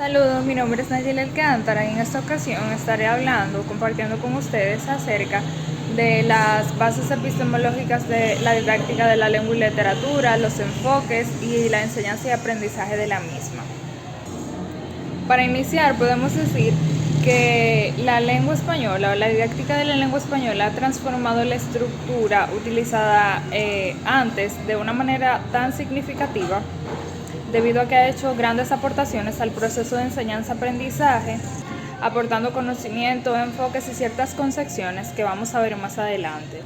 Saludos, mi nombre es Nayeli Alcántara y en esta ocasión estaré compartiendo con ustedes acerca de las bases epistemológicas de la didáctica de la lengua y literatura, los enfoques y la enseñanza y aprendizaje de la misma. Para iniciar, podemos decir que la lengua española o la didáctica de la lengua española ha transformado la estructura utilizada antes de una manera tan significativa debido a que ha hecho grandes aportaciones al proceso de enseñanza-aprendizaje, aportando conocimiento, enfoques y ciertas concepciones que vamos a ver más adelante.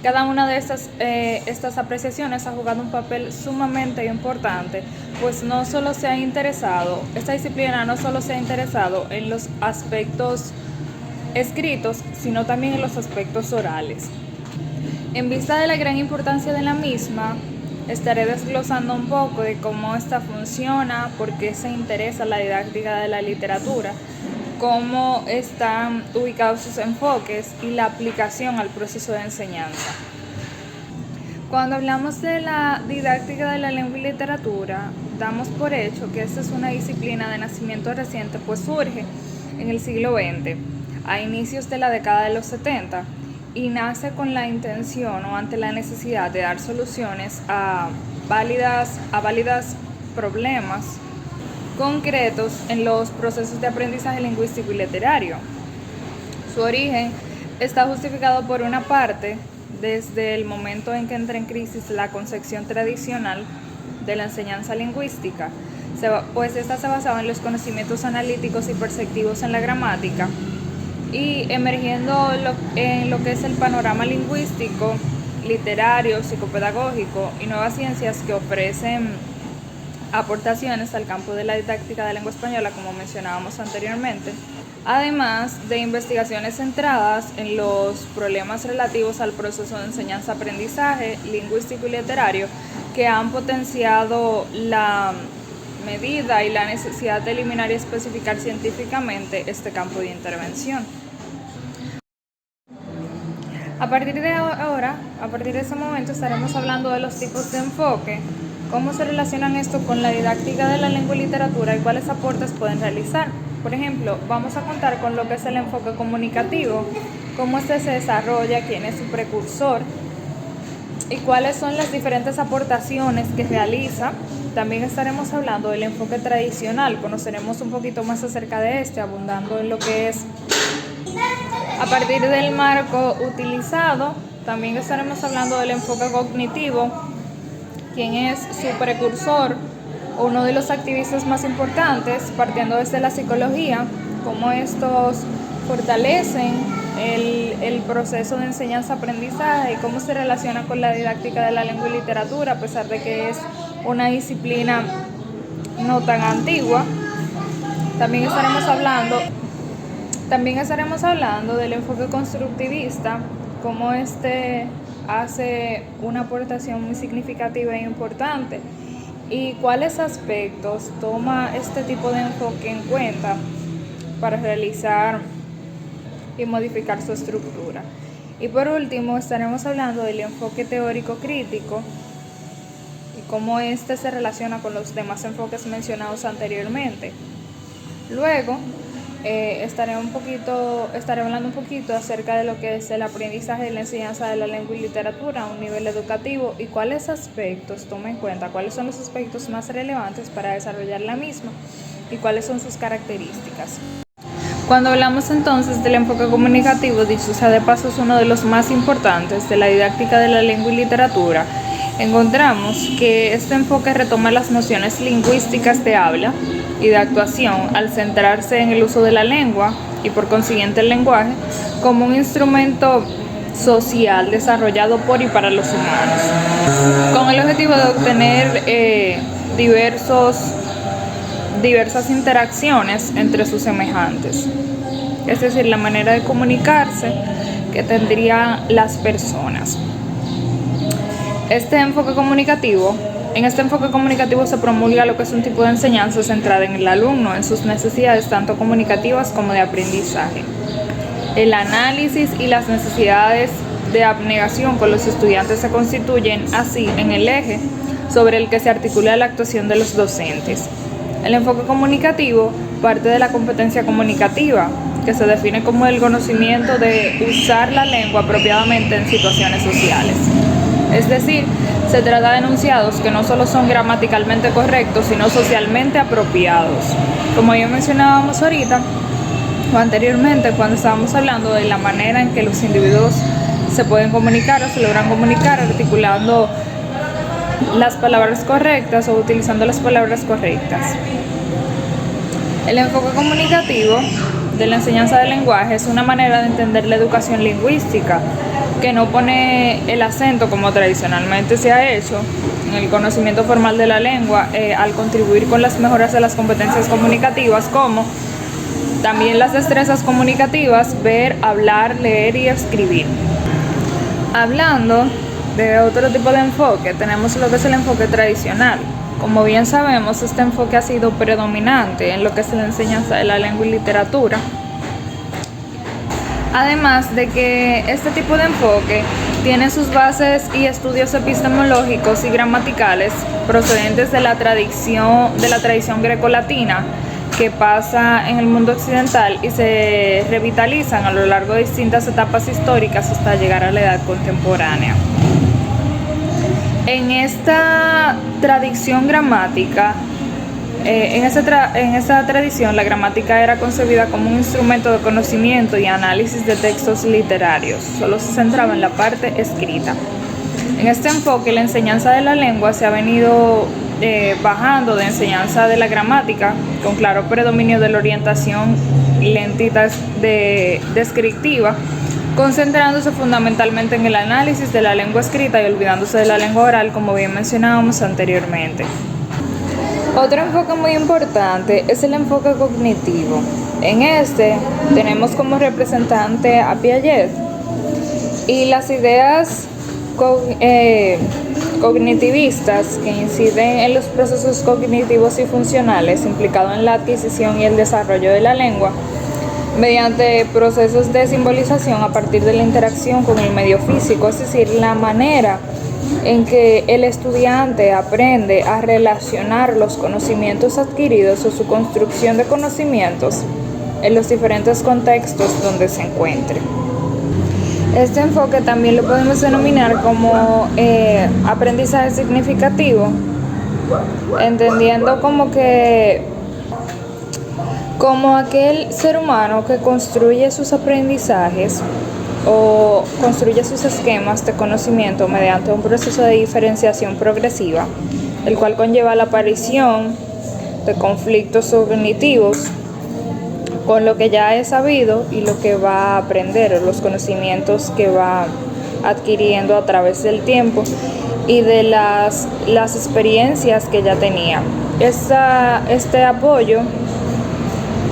Cada una de estas apreciaciones ha jugado un papel sumamente importante, pues esta disciplina no solo se ha interesado en los aspectos escritos, sino también en los aspectos orales. En vista de la gran importancia de la misma, estaré desglosando un poco de cómo esta funciona, por qué se interesa la didáctica de la literatura, cómo están ubicados sus enfoques y la aplicación al proceso de enseñanza. Cuando hablamos de la didáctica de la lengua y literatura, damos por hecho que esta es una disciplina de nacimiento reciente, pues surge en el siglo XX, a inicios de la década de los 70, y nace con la intención o ante la necesidad de dar soluciones a válidas problemas concretos en los procesos de aprendizaje lingüístico y literario. Su origen está justificado por una parte desde el momento en que entra en crisis la concepción tradicional de la enseñanza lingüística, pues esta se basaba en los conocimientos analíticos y perceptivos en la gramática, y emergiendo en lo que es el panorama lingüístico, literario, psicopedagógico y nuevas ciencias que ofrecen aportaciones al campo de la didáctica de lengua española, como mencionábamos anteriormente, además de investigaciones centradas en los problemas relativos al proceso de enseñanza-aprendizaje lingüístico y literario que han potenciado la medida y la necesidad de eliminar y especificar científicamente este campo de intervención. A partir de ese momento estaremos hablando de los tipos de enfoque, cómo se relacionan esto con la didáctica de la lengua y literatura y cuáles aportes pueden realizar. Por ejemplo, vamos a contar con lo que es el enfoque comunicativo, cómo este se desarrolla, quién es su precursor y cuáles son las diferentes aportaciones que realiza. También estaremos hablando del enfoque tradicional, conoceremos un poquito más acerca de abundando en lo que es a partir del marco utilizado. También estaremos hablando del enfoque cognitivo, quién es su precursor o uno de los activistas más importantes, partiendo desde la psicología, cómo estos fortalecen el proceso de enseñanza-aprendizaje y cómo se relaciona con la didáctica de la lengua y literatura, a pesar de que es una disciplina no tan antigua. También estaremos hablando del enfoque constructivista, cómo este hace una aportación muy significativa e importante y cuáles aspectos toma este tipo de enfoque en cuenta para realizar y modificar su estructura. Y por último estaremos hablando del enfoque teórico crítico y cómo este se relaciona con los demás enfoques mencionados anteriormente. Luego estaré hablando un poquito acerca de lo que es el aprendizaje y la enseñanza de la lengua y literatura a un nivel educativo y cuáles aspectos toma en cuenta, cuáles son los aspectos más relevantes para desarrollar la misma y cuáles son sus características. Cuando hablamos entonces del enfoque comunicativo, dicho sea de paso, es uno de los más importantes de la didáctica de la lengua y literatura. Encontramos que este enfoque retoma las nociones lingüísticas de habla y de actuación al centrarse en el uso de la lengua y por consiguiente el lenguaje como un instrumento social desarrollado por y para los humanos, con el objetivo de obtener diversas interacciones entre sus semejantes, es decir, la manera de comunicarse que tendrían las personas. En este enfoque comunicativo se promulga lo que es un tipo de enseñanza centrada en el alumno, en sus necesidades tanto comunicativas como de aprendizaje. El análisis y las necesidades de abnegación con los estudiantes se constituyen así en el eje sobre el que se articula la actuación de los docentes. El enfoque comunicativo parte de la competencia comunicativa, que se define como el conocimiento de usar la lengua apropiadamente en situaciones sociales. Es decir, se trata de enunciados que no solo son gramaticalmente correctos, sino socialmente apropiados. Como ya mencionábamos ahorita o anteriormente, cuando estábamos hablando de la manera en que los individuos se pueden comunicar o se logran comunicar articulando las palabras correctas o utilizando las palabras correctas. El enfoque comunicativo de la enseñanza del lenguaje es una manera de entender la educación lingüística que no pone el acento, como tradicionalmente se ha hecho, en el conocimiento formal de la lengua, al contribuir con las mejoras de las competencias comunicativas, como también las destrezas comunicativas, ver, hablar, leer y escribir. Hablando de otro tipo de enfoque, tenemos lo que es el enfoque tradicional. Como bien sabemos, este enfoque ha sido predominante en lo que es la enseñanza de la lengua y literatura. Además de que este tipo de enfoque tiene sus bases y estudios epistemológicos y gramaticales procedentes de la tradición grecolatina que pasa en el mundo occidental y se revitalizan a lo largo de distintas etapas históricas hasta llegar a la edad contemporánea. En esta tradición gramática, en esta tradición, la gramática era concebida como un instrumento de conocimiento y análisis de textos literarios, solo se centraba en la parte escrita. En este enfoque, la enseñanza de la lengua se ha venido bajando de enseñanza de la gramática, con claro predominio de la orientación lentita descriptiva, concentrándose fundamentalmente en el análisis de la lengua escrita y olvidándose de la lengua oral, como bien mencionábamos anteriormente. Otro enfoque muy importante es el enfoque cognitivo. En este tenemos como representante a Piaget, y las ideas cognitivistas que inciden en los procesos cognitivos y funcionales implicados en la adquisición y el desarrollo de la lengua mediante procesos de simbolización a partir de la interacción con el medio físico, es decir, la manera en que el estudiante aprende a relacionar los conocimientos adquiridos o su construcción de conocimientos en los diferentes contextos donde se encuentre. Este enfoque también lo podemos denominar como aprendizaje significativo, entendiendo como aquel ser humano que construye sus aprendizajes o construye sus esquemas de conocimiento mediante un proceso de diferenciación progresiva, el cual conlleva la aparición de conflictos cognitivos con lo que ya es sabido y lo que va a aprender, o los conocimientos que va adquiriendo a través del tiempo y de las experiencias que ya tenía. Este apoyo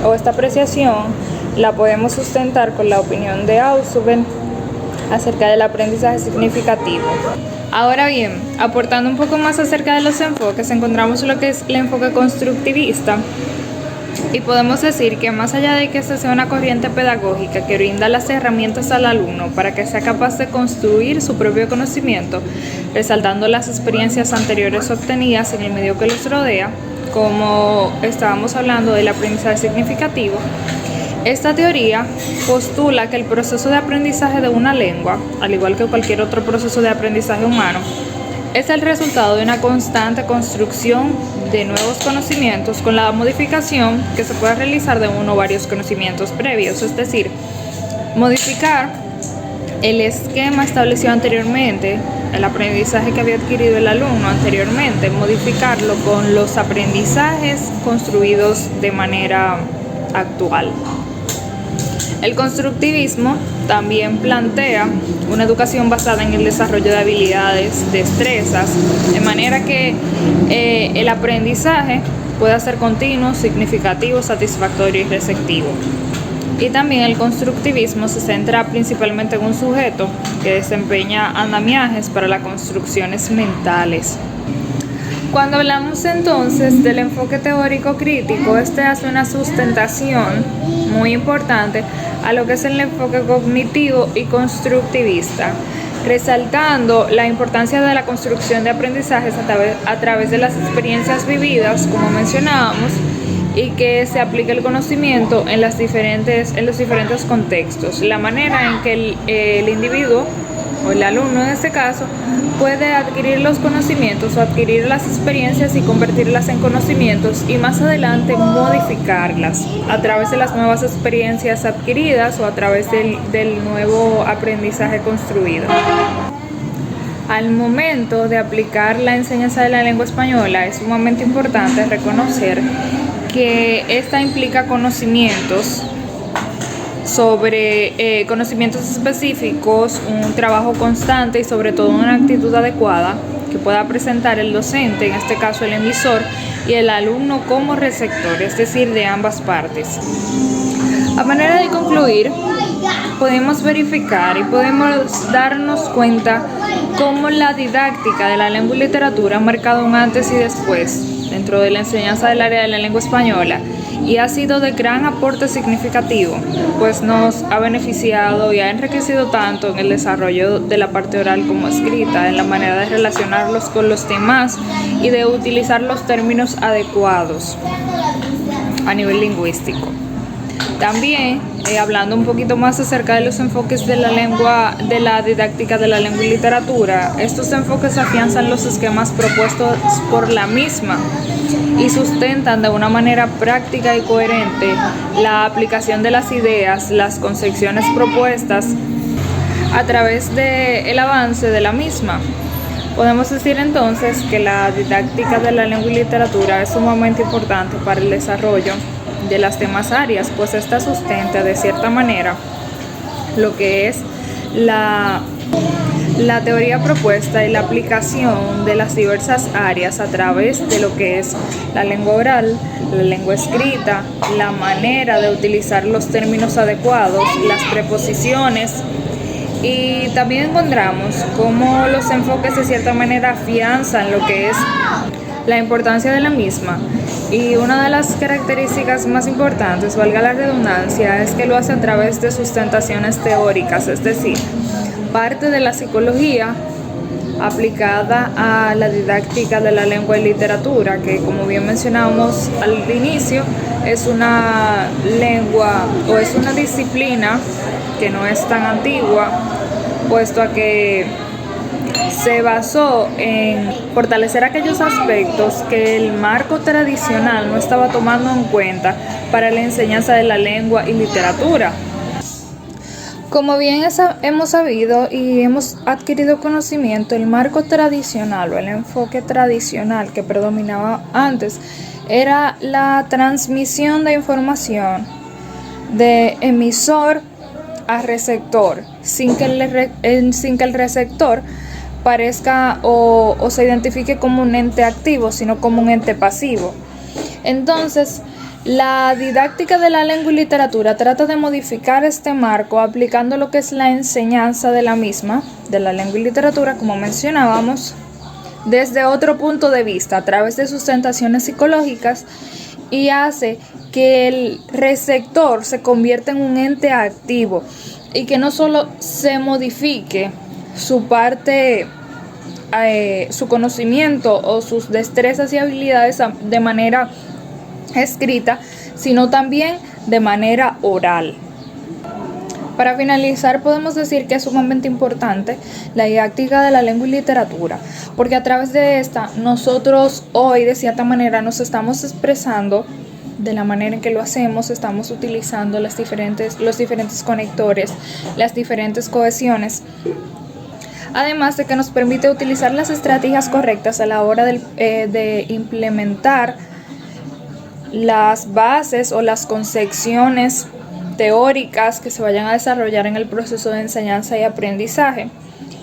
o esta apreciación la podemos sustentar con la opinión de Ausubel acerca del aprendizaje significativo. Ahora bien, aportando un poco más acerca de los enfoques, encontramos lo que es el enfoque constructivista, y podemos decir que más allá de que esta sea una corriente pedagógica que brinda las herramientas al alumno para que sea capaz de construir su propio conocimiento, resaltando las experiencias anteriores obtenidas en el medio que los rodea, como estábamos hablando del aprendizaje significativo, esta teoría postula que el proceso de aprendizaje de una lengua, al igual que cualquier otro proceso de aprendizaje humano, es el resultado de una constante construcción de nuevos conocimientos con la modificación que se puede realizar de uno o varios conocimientos previos, es decir, modificar el esquema establecido anteriormente, el aprendizaje que había adquirido el alumno anteriormente, modificarlo con los aprendizajes construidos de manera actual. El constructivismo también plantea una educación basada en el desarrollo de habilidades, destrezas, de manera que el aprendizaje pueda ser continuo, significativo, satisfactorio y receptivo. Y también el constructivismo se centra principalmente en un sujeto que desempeña andamiajes para las construcciones mentales. Cuando hablamos entonces del enfoque teórico crítico, este hace una sustentación muy importante a lo que es el enfoque cognitivo y constructivista, resaltando la importancia de la construcción de aprendizajes a través de las experiencias vividas, como mencionábamos, y que se aplique el conocimiento en los diferentes contextos. La manera en que el individuo o el alumno en este caso puede adquirir los conocimientos o adquirir las experiencias y convertirlas en conocimientos y más adelante modificarlas a través de las nuevas experiencias adquiridas o a través del nuevo aprendizaje construido. Al momento de aplicar la enseñanza de la lengua española es sumamente importante reconocer que esta implica conocimientos sobre conocimientos específicos, un trabajo constante y sobre todo una actitud adecuada que pueda presentar el docente, en este caso el emisor, y el alumno como receptor, es decir, de ambas partes. A manera de concluir, podemos verificar y podemos darnos cuenta cómo la didáctica de la lengua y literatura ha marcado un antes y después dentro de la enseñanza del área de la lengua española y ha sido de gran aporte significativo, pues nos ha beneficiado y ha enriquecido tanto en el desarrollo de la parte oral como escrita, en la manera de relacionarlos con los demás y de utilizar los términos adecuados a nivel lingüístico. También, hablando un poquito más acerca de los enfoques de la lengua, de la didáctica de la lengua y literatura, estos enfoques afianzan los esquemas propuestos por la misma y sustentan de una manera práctica y coherente la aplicación de las ideas, las concepciones propuestas a través del avance de la misma. Podemos decir entonces que la didáctica de la lengua y literatura es sumamente importante para el desarrollo de las demás áreas, pues esta sustenta de cierta manera lo que es la teoría propuesta y la aplicación de las diversas áreas a través de lo que es la lengua oral, la lengua escrita, la manera de utilizar los términos adecuados, las preposiciones, y también encontramos cómo los enfoques de cierta manera afianzan lo que es la importancia de la misma. Y una de las características más importantes, valga la redundancia, es que lo hace a través de sustentaciones teóricas, es decir, parte de la psicología aplicada a la didáctica de la lengua y literatura, que como bien mencionamos al inicio, es una lengua o es una disciplina que no es tan antigua, puesto a que se basó en fortalecer aquellos aspectos que el marco tradicional no estaba tomando en cuenta para la enseñanza de la lengua y literatura. Como bien hemos sabido y hemos adquirido conocimiento, el marco tradicional o el enfoque tradicional que predominaba antes era la transmisión de información de emisor a receptor, sin que el receptor parezca o se identifique como un ente activo, sino como un ente pasivo. Entonces, la didáctica de la lengua y literatura trata de modificar este marco aplicando lo que es la enseñanza de la misma, de la lengua y literatura, como mencionábamos, desde otro punto de vista, a través de sustentaciones psicológicas, y hace que el receptor se convierta en un ente activo y que no solo se modifique su parte, su conocimiento o sus destrezas y habilidades de manera escrita, sino también de manera oral. Para finalizar, podemos decir que es sumamente importante la didáctica de la lengua y literatura, porque a través de esta nosotros hoy de cierta manera nos estamos expresando de la manera en que lo hacemos, estamos utilizando los diferentes conectores, las diferentes cohesiones, además de que nos permite utilizar las estrategias correctas a la hora de implementar las bases o las concepciones teóricas que se vayan a desarrollar en el proceso de enseñanza y aprendizaje,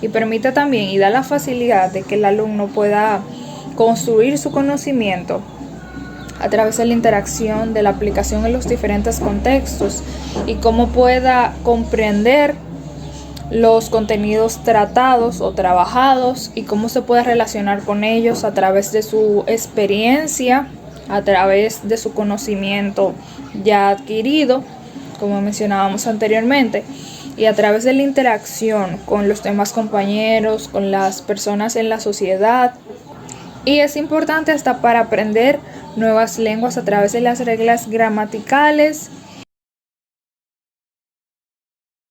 y permite también y da la facilidad de que el alumno pueda construir su conocimiento a través de la interacción, de la aplicación en los diferentes contextos y cómo pueda comprender los contenidos tratados o trabajados y cómo se puede relacionar con ellos a través de su experiencia, a través de su conocimiento ya adquirido, como mencionábamos anteriormente, y a través de la interacción con los demás compañeros, con las personas en la sociedad. Y es importante hasta para aprender nuevas lenguas a través de las reglas gramaticales